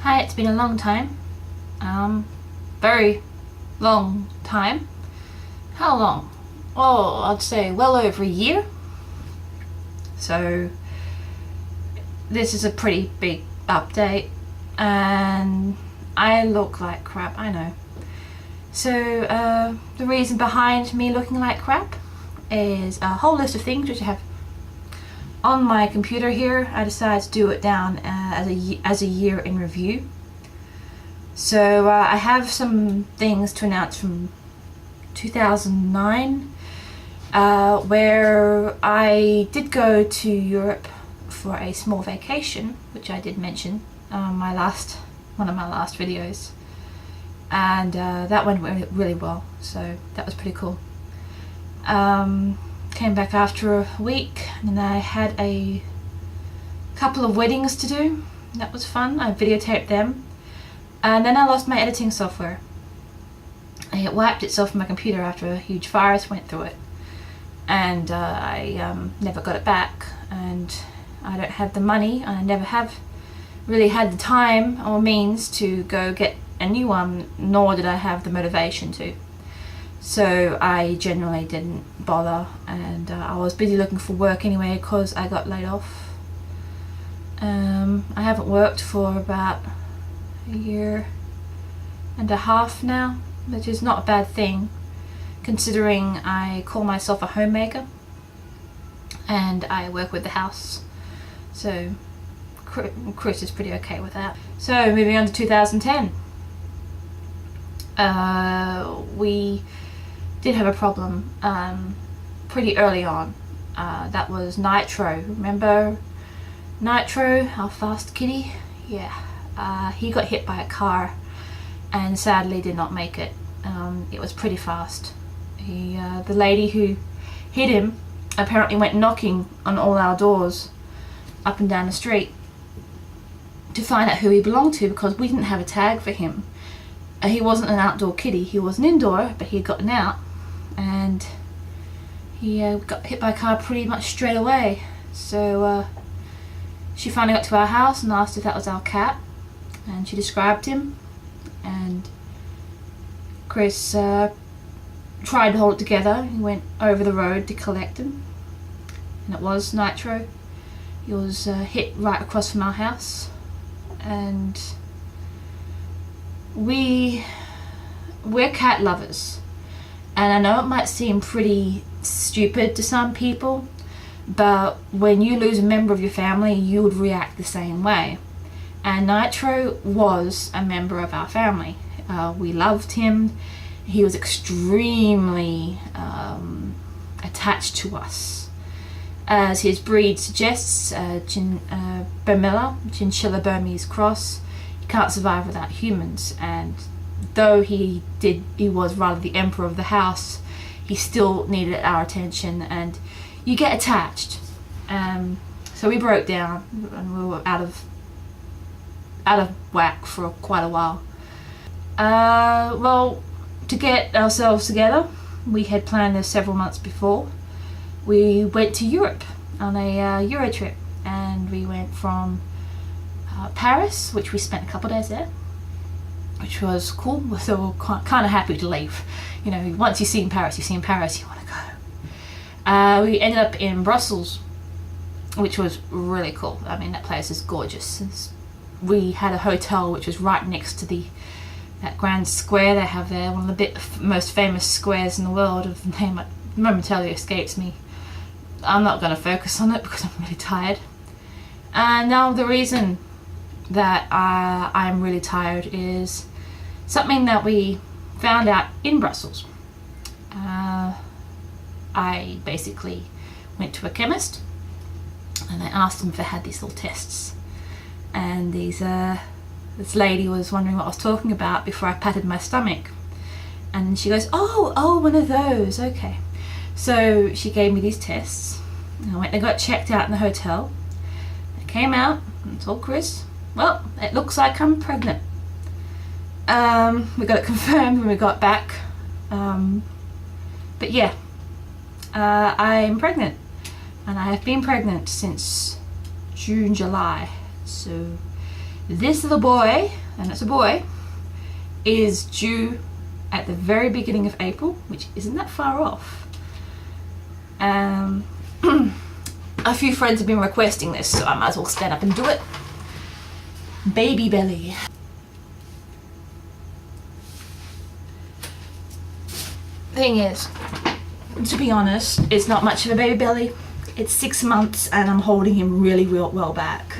Hi, it's been a long time. Very long time. How long? Oh, I'd say well over a year. So this is a pretty big update and I look like crap, I know. So the reason behind me looking like crap is a whole list of things which I have on my computer here. I decided to do it down as a year in review. So I have some things to announce from 2009 where I did go to Europe for a small vacation, which I did mention on one of my last videos, and that went really well, so that was pretty cool. Came back after a week and I had a couple of weddings to do. That was fun. I videotaped them, and then I lost my editing software. It wiped itself from my computer after a huge virus went through it, and I never got it back, and I don't have the money, and I never have really had the time or means to go get a new one, nor did I have the motivation to. So I generally didn't bother, and I was busy looking for work anyway because I got laid off. I haven't worked for about a year and a half now, which is not a bad thing considering I call myself a homemaker and I work with the house, so Chris is pretty okay with that. So moving on to 2010, we did have a problem pretty early on. That was Nitro. Remember Nitro, our fast kitty? Yeah, he got hit by a car and sadly did not make it. It was pretty fast. The lady who hit him apparently went knocking on all our doors up and down the street to find out who he belonged to, because we didn't have a tag for him. He wasn't an outdoor kitty, he was an indoor, but he had gotten out, and he got hit by a car pretty much straight away. So she finally got to our house and asked if that was our cat, and she described him, and Chris tried to hold it together. He went over the road to collect him, and it was Nitro. He was hit right across from our house, and we're cat lovers, and I know it might seem pretty stupid to some people, but when you lose a member of your family you would react the same way, and Nitro was a member of our family. We loved him. He was extremely attached to us. As his breed suggests, Burmilla, Chinchilla Burmese cross, he can't survive without humans, and though he was rather the emperor of the house, he still needed our attention, and you get attached. So we broke down and we were out of whack for quite a while. Well, to get ourselves together, we had planned this several months before. We went to Europe on a Euro trip, and we went from Paris, which we spent a couple of days there, which was cool. So we're kind of happy to leave. You know, once you've seen Paris, you want to go. We ended up in Brussels, which was really cool. I mean, that place is gorgeous. We had a hotel which was right next to that grand square they have there, one of the most famous squares in the world. Of the name momentarily escapes me. I'm not going to focus on it because I'm really tired. And now the reason that I'm really tired is something that we found out in Brussels. I basically went to a chemist and I asked him if they had these little tests, and this lady was wondering what I was talking about before I patted my stomach, and she goes, oh, one of those, okay. So she gave me these tests, and I went and got checked out in the hotel. I came out and told Chris, well, it looks like I'm pregnant. We got it confirmed when we got back, but yeah, I'm pregnant, and I have been pregnant since June, July, so This little boy, and it's a boy, is due at the very beginning of April, which isn't that far off. A few friends have been requesting this, so I might as well stand up and do it. Baby belly. Thing is, to be honest, it's not much of a baby belly. It's 6 months and I'm holding him really well back.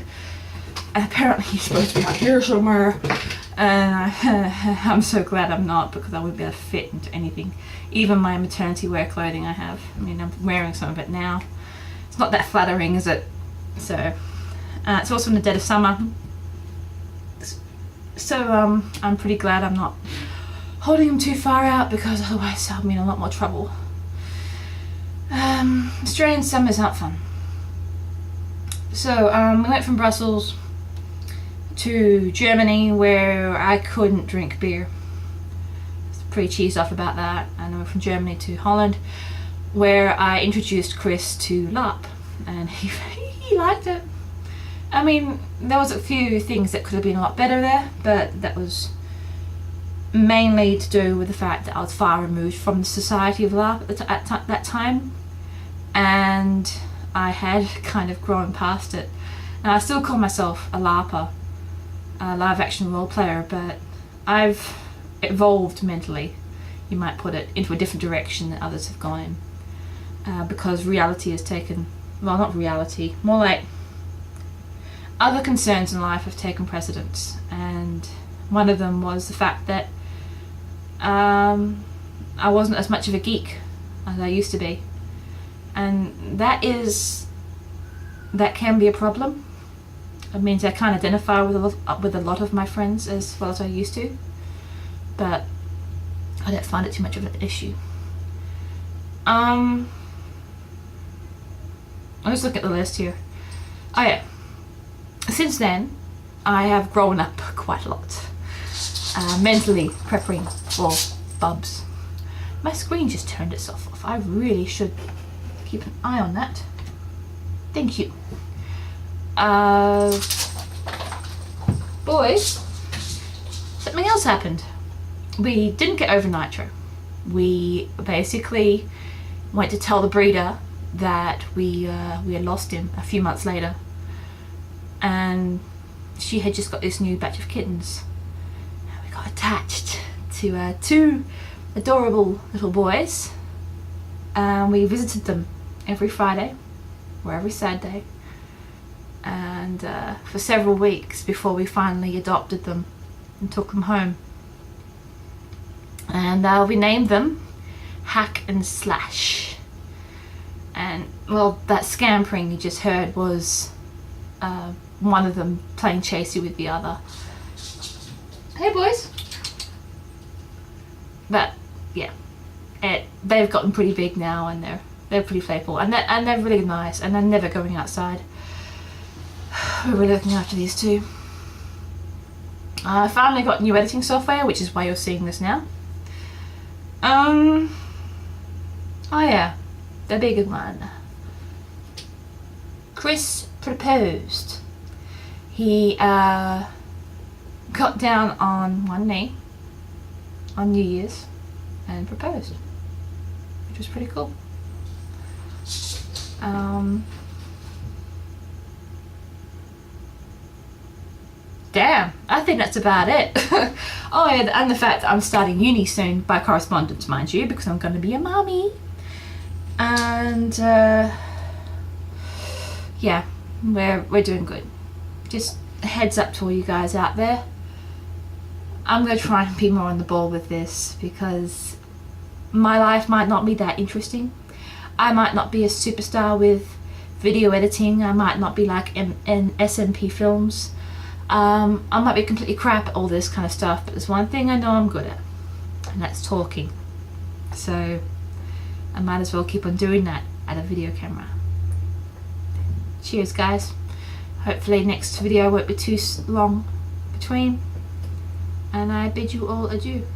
And apparently he's supposed to be out here somewhere. And I'm so glad I'm not, because I wouldn't be able to fit into anything. Even my maternity wear clothing I have. I mean, I'm wearing some of it now. It's not that flattering, is it? So, it's also in the dead of summer. So, I'm pretty glad I'm not holding him too far out, because otherwise I'll be in a lot more trouble. Australian summers aren't fun. So, we went from Brussels to Germany, where I couldn't drink beer. I was pretty cheesed off about that. And then we went from Germany to Holland, where I introduced Chris to LARP, and he liked it. I mean, there was a few things that could have been a lot better there, but that was mainly to do with the fact that I was far removed from the society of LARP at that time, and I had kind of grown past it. And I still call myself a LARPer, a live action role player, but I've evolved mentally, you might put it, into a different direction that others have gone in, because reality has taken, well, not reality, more like other concerns in life have taken precedence. And one of them was the fact that I wasn't as much of a geek as I used to be, and that can be a problem. It means I can't identify with a lot of my friends as well as I used to, but I don't find it too much of an issue. I'll just look at the list here. Oh yeah, since then I have grown up quite a lot, mentally preparing for bubs. My screen just turned itself off. I really should keep an eye on that. Thank you. Boys, something else happened. We didn't get over Nitro. We basically went to tell the breeder that we had lost him a few months later, and she had just got this new batch of kittens. And we got attached to two adorable little boys. We visited them every Friday or every Saturday, and for several weeks before we finally adopted them and took them home. And we named them Hack and Slash. And well, that scampering you just heard was one of them playing chasey with the other. Hey boys. But yeah, they've gotten pretty big now, and they're pretty playful, and they're really nice, and they're never going outside. We're really looking after these two. I finally got new editing software, which is why you're seeing this now. Oh yeah, the big one. Chris proposed. He got down on one knee on New Year's and proposed, which was pretty cool. Damn, I think that's about it. Oh yeah, and the fact that I'm starting uni soon, by correspondence mind you, because I'm going to be a mommy. And yeah, we're doing good. Just a heads up to all you guys out there. I'm going to try and be more on the ball with this, because my life might not be that interesting. I might not be a superstar with video editing. I might not be like in SMP films. I might be completely crap at all this kind of stuff, but there's one thing I know I'm good at, and that's talking. So I might as well keep on doing that at a video camera. Cheers guys. Hopefully next video won't be too long between, and I bid you all adieu.